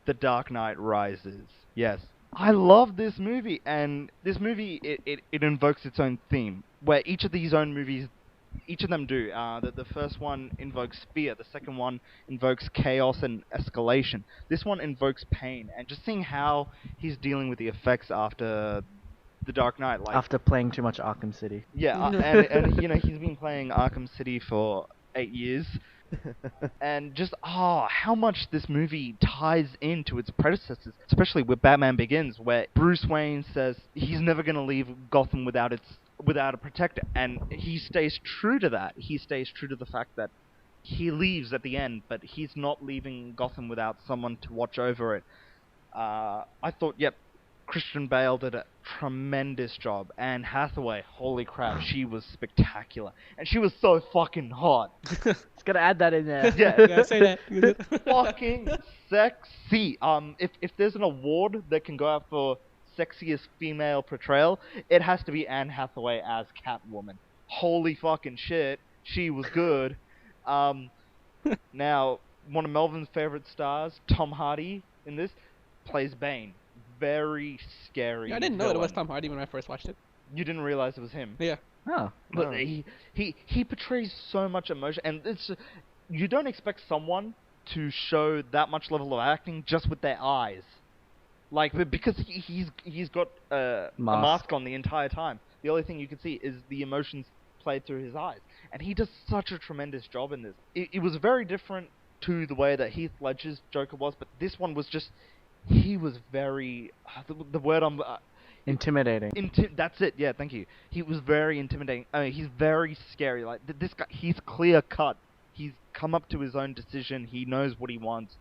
The Dark Knight Rises. Yes. I love this movie, and this movie, it invokes its own theme, where each of them do. The first one invokes fear, the second one invokes chaos and escalation. This one invokes pain, and just seeing how he's dealing with the effects after The Dark Knight, like... After playing too much Arkham City. Yeah, and you know, he's been playing Arkham City for 8 years, and just how much this movie ties into its predecessors, especially with Batman Begins, where Bruce Wayne says he's never gonna leave Gotham without a protector, and he stays true to that. He stays true to the fact that he leaves at the end, but he's not leaving Gotham without someone to watch over it. I thought, yep, Christian Bale did a tremendous job. Anne Hathaway, holy crap, she was spectacular. And she was so fucking hot. It's gonna add that in there. Yeah. Yeah, say that. Fucking sexy. If there's an award that can go out for sexiest female portrayal, it has to be Anne Hathaway as Catwoman. Holy fucking shit, she was good. Now, one of Melvin's favorite stars, Tom Hardy, in this, plays Bane. Very scary. Yeah, I didn't know it was villain. Tom Hardy when I first watched it. You didn't realize it was him. Yeah. Oh. But Oh. he portrays so much emotion, and you don't expect someone to show that much level of acting just with their eyes, like because he's got a mask on the entire time. The only thing you can see is the emotions played through his eyes, and he does such a tremendous job in this. It was very different to the way that Heath Ledger's Joker was, but this one was just he was very the word I'm Intimidating. that's it. Yeah, thank you. He was very intimidating. I mean, he's very scary. Like this guy, he's clear cut. He's come up to his own decision. He knows what he wants.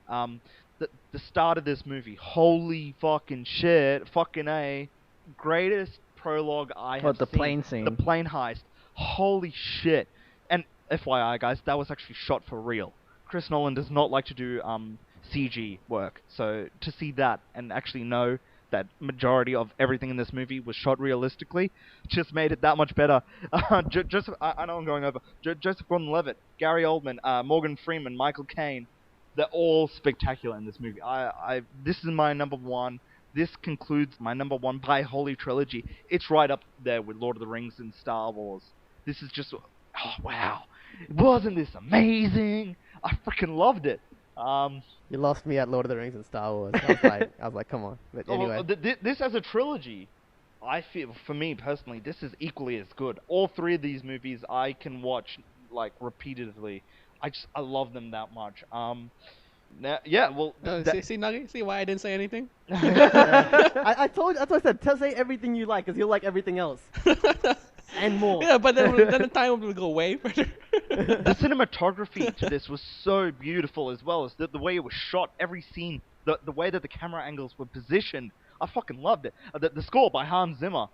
The start of this movie, holy fucking shit, fucking A, greatest prologue I have The seen. plane scene. The plane heist. Holy shit. And FYI, guys, that was actually shot for real. Chris Nolan does not like to do CG work, so to see that and actually know that majority of everything in this movie was shot realistically just made it that much better. Joseph, I know I'm going over. Joseph Gordon-Levitt, Gary Oldman, Morgan Freeman, Michael Caine, they're all spectacular in this movie. This is my number 1. This concludes my number 1 by Holy Trilogy. It's right up there with Lord of the Rings and Star Wars. This is just, oh wow, wasn't this amazing? I freaking loved it. You lost me at Lord of the Rings and Star Wars. I was like, come on. But anyway. This as a trilogy, I feel, for me personally, this is equally as good. All 3 of these movies I can watch like repeatedly. I love them that much. Now, yeah, well, See, Nugget? See why I didn't say anything? I told you, that's what I said. Say everything you like, because you'll like everything else. And more. Yeah, but then the time will go way further. the cinematography to this was so beautiful, as well as the way it was shot, every scene, the way that the camera angles were positioned. I fucking loved it. The score by Hans Zimmer.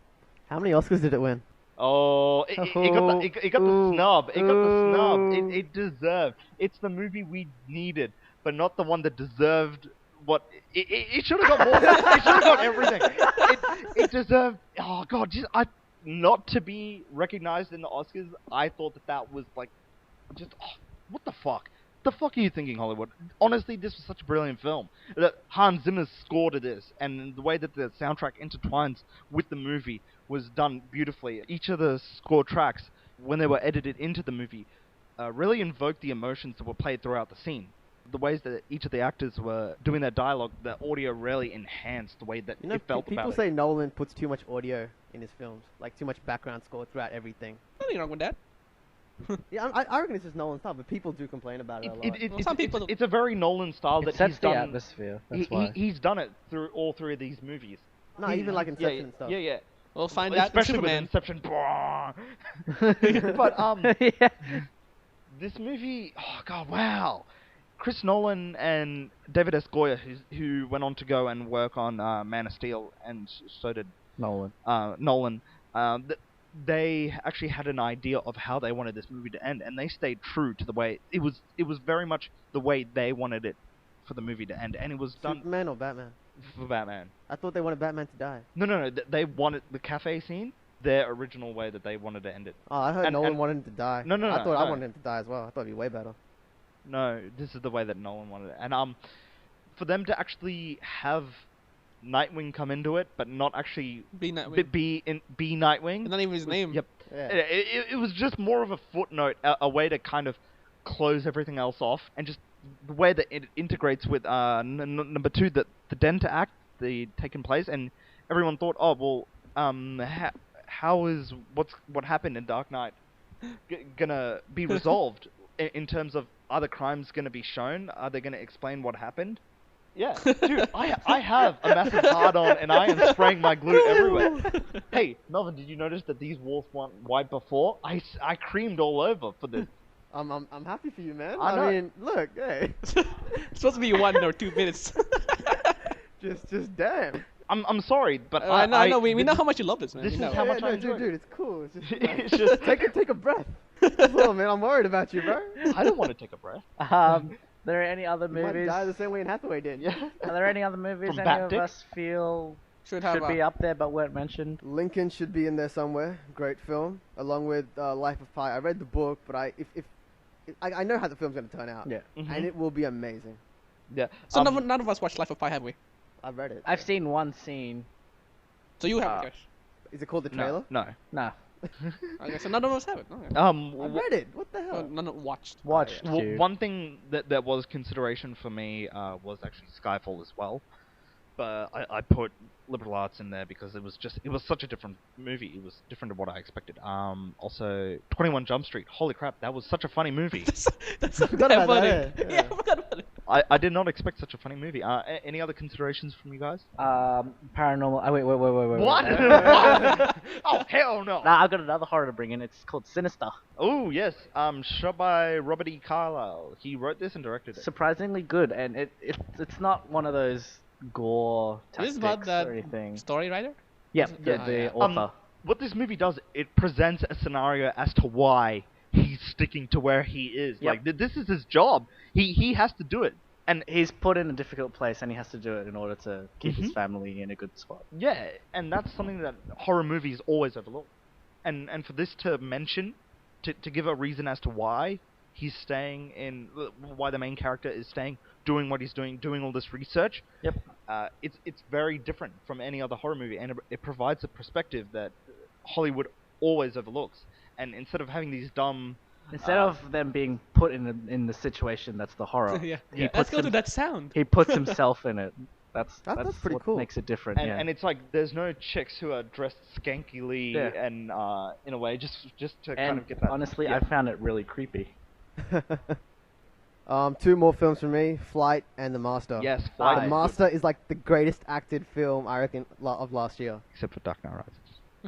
How many Oscars did it win? Oh, it got the snub. It got the snub. It deserved. It's the movie we needed, but not the one that deserved what it should have got more. It should have got everything. It deserved. Oh god, not to be recognized in the Oscars. I thought that was like, what the fuck? The fuck are you thinking, Hollywood? Honestly, this was such a brilliant film. Hans Zimmer's score to this, and the way that the soundtrack intertwines with the movie was done beautifully. Each of the score tracks, when they were edited into the movie, really invoked the emotions that were played throughout the scene. the ways that each of the actors were doing their dialogue, the audio really enhanced the way that You know, it felt people about say Nolan puts too much audio in his films, like too much background score throughout everything. Nothing wrong with that. Yeah, I reckon it's just Nolan style, but people do complain about it a lot. Well, some people- it's a very Nolan style It that sets he's the done. atmosphere. That's why. He's done it through all three of these movies. No, even like Inception yeah, and stuff. Yeah. We'll find out in Especially with Superman. Inception. But yeah. this movie, oh god, wow! Chris Nolan and David S. Goyer, who went on to go and work on Man of Steel, and so did Nolan. Nolan. They actually had an idea of how they wanted this movie to end, and they stayed true to the way it was. It was very much the way they wanted it for the movie to end, and it was done Superman or Batman? for Batman. I thought they wanted Batman to die. No. They wanted the cafe scene, their original way that they wanted to end it. Oh, I heard And- Nolan and- wanted him to die. No, I thought I no. wanted him to die as well. I thought it'd be way better. No, this is the way that Nolan wanted it. And for them to actually have Nightwing come into it, but not actually Be Nightwing. be Nightwing. It's not even his name. Yep. Yeah. It was just more of a footnote, a way to kind of close everything else off, and just the way that it integrates with number two, the Denta Act, the taking place, and everyone thought, oh well, how is what happened in Dark Knight gonna be resolved in terms of, are the crimes gonna be shown? Are they gonna explain what happened? Yeah, dude, I have a massive hard on and I am spraying my glue everywhere. Hey, Melvin, did you notice that these walls weren't white before? I creamed all over for this. I'm happy for you, man. I know. I mean, look, hey, It's supposed to be 1 or 2 minutes. just damn. I'm sorry, but I know. We know how much you love this, man. This we is know. how much I no, enjoy it. dude, it's cool. It's just, It's just take a breath. That's all, man. I'm worried about you, bro. I don't want to take a breath. There are any other You might movies? die the same way in Hathaway did. Yeah. Are there any other movies From any Bat of Dick? us feel Should have should be up there but weren't mentioned? Lincoln should be in there somewhere. Great film, along with Life of Pi. I read the book, but I know how the film's gonna turn out. Yeah. And it will be amazing. Yeah. So none of us watched Life of Pi, have we? I read it. I've seen one scene. So you have, Josh. Is it called the trailer? No. Nah, Okay, so none of us have it. Okay. I read it. What the hell? None of watched. watched Well, you. one thing that was consideration for me was actually Skyfall as well, but I put Liberal Arts in there because it was such a different movie. It was different to what I expected. Also 21 Jump Street. Holy crap, that was such a funny movie. That's Forgot about funny. that, yeah. Yeah, I forgot about it. I did not expect such a funny movie. Any other considerations from you guys? Paranormal. Oh, wait. What? What? Oh hell no! Nah, I've got another horror to bring in. It's called Sinister. Oh yes, shot by Robert E. Carlyle. He wrote this and directed it. Surprisingly good, and it's not one of those gore Is this tactics about that or anything. story writer? Yeah, it- yeah, oh, the yeah. author. What this movie does, it presents a scenario as to why he's sticking to where he is. Yep. Like this is his job. He has to do it. And He's put in a difficult place, and he has to do it in order to keep his Mhm. family in a good spot. yeah, and that's something that horror movies always overlook. And for this to mention, to give a reason as to why he's staying in, why the main character is staying, doing what he's doing all this research. Yep. It's very different from any other horror movie, and it provides a perspective that Hollywood always overlooks. And instead of having these dumb Instead of them being put in the situation that's the horror, Yeah. he Let's puts go to him- that sound. he puts himself in it. That's That's pretty what cool. makes it different. and, yeah. and it's like there's no chicks who are dressed skankily Yeah. and in a way just to And kind of get that. honestly, yeah. I found it really creepy. 2 more films from me: Flight and The Master. Yes, The Flight. is Master is like the greatest acted film I reckon of last year. good. Except for Dark Knight Rises.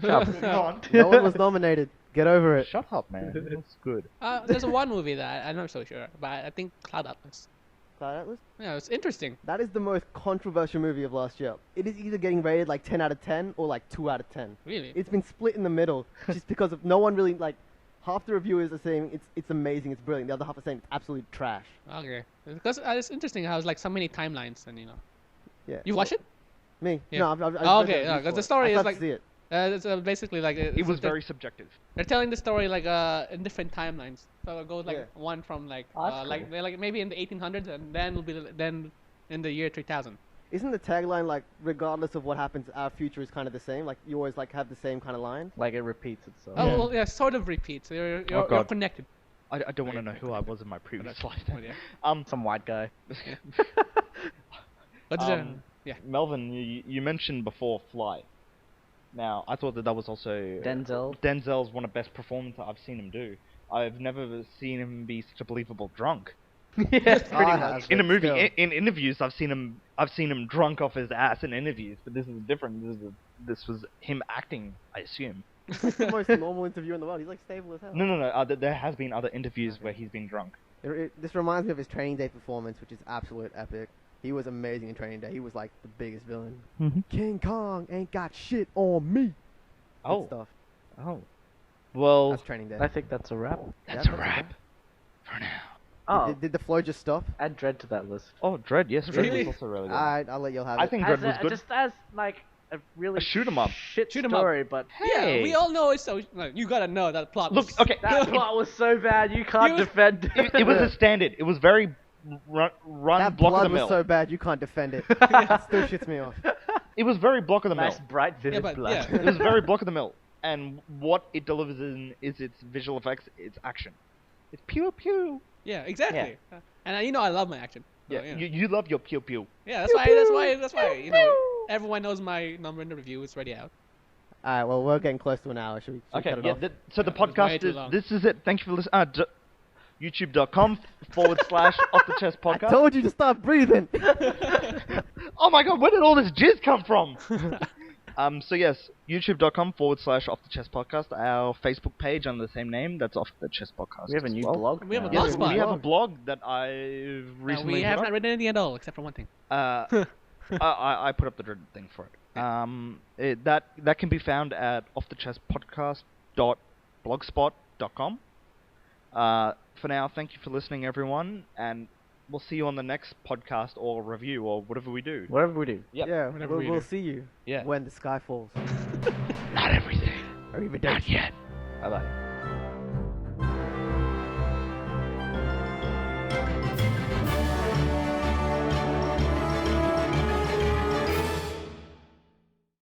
Shut Shut No one was nominated. Get over it. Shut up, man. It's good. There's one movie that I'm not so sure, but I think Cloud Atlas. Cloud Atlas? Yeah, it's interesting. That is the most controversial movie of last year. It is either getting rated like 10 out of 10 or like 2 out of 10. Really? It's been split in the middle just because of no one really like. Half the reviewers are saying it's amazing, it's brilliant. The other half are saying it's absolute trash. Okay. Because it's interesting how it's like so many timelines and Yeah. You watch it? Me? Yeah. No, I've Oh, read okay, the yeah, reviews 'cause for the it. story I is still have like- to see it. It's basically like It was very subjective. They're telling the story like in different timelines. So it goes like Yeah. one from like Oh, that's like cool. they're like maybe in the 1800s and then will be then in the year 3000. Isn't the tagline like regardless of what happens, our future is kind of the same? Like you always like have the same kind of line. Like it repeats itself. Oh Yeah. well, yeah, sort of repeats. You're God. connected. I don't want to Okay, know who I was in my previous lifetime. yeah. Some white guy. But yeah. Melvin, you mentioned before Fly. Now, I thought that was also Denzel. Denzel's one of the best performances I've seen him do. I've never seen him be such a believable drunk. Yeah, pretty I much. have, In a but movie, still. in interviews, I've seen him drunk off his ass in interviews, but this is different. This was him acting, I assume. It's the most normal interview in the world. He's like stable as hell. No. There has been other interviews where he's been drunk. This reminds me of his Training Day performance, which is absolute epic. He was amazing in Training Day. He was like the biggest villain. Mm-hmm. King Kong ain't got shit on me. Good Oh, stuff. oh. Well, That's Training Day. I think that's a wrap. that's Yeah, a wrap for now. Oh, Did the flow just stop? add Dread to that list. Oh, Dread, yes, Dread Really? was also really good. Alright, I'll let y'all have I it. think Dread was good. Just as like a really A shoot 'em up. shit Shoot 'em up. story, but Hey. Yeah, we all know it's so. No, you gotta know that plot. Look, was- okay, that plot was so bad you can't You- defend it was a standard. It was very run That block of blood the was mill. so bad you can't defend it. That still shits me off. It was very block of the mill. nice bright vivid Yeah, but blood. yeah. It was very block of the mill. And what it delivers in is its visual effects, its action. It's pew pew. Yeah, exactly. And you know I love my action. So, Yeah, you know. you love your pew pew. Yeah, that's why you know everyone knows my number in the review. It's already out. Alright, well, we're getting close to an hour. Should we Okay, cut it yeah. off? So the Yeah, it was way podcast too is. long. This is it. Thank you for listening. YouTube.com / off the chest I podcast. told you to stop breathing. Oh my god, where did all this jizz come from? So yes, youtube.com / off the chest podcast. Our Facebook page under the same name. That's off the chest podcast. We have a as new well. blog. We have a now. blog Yes, spot. we have a blog that I recently we put have up. not written anything at all except for one thing. I put up the dreaded thing for it. That can be found at offthechestpodcast.blogspot.com. For now, thank you for listening, everyone, and we'll see you on the next podcast or review or whatever we do. Whatever we do. Yep. Yeah, Whenever we we'll do. see you Yeah. when the sky falls. Not everything. Arrivederci. Not yet. Bye bye.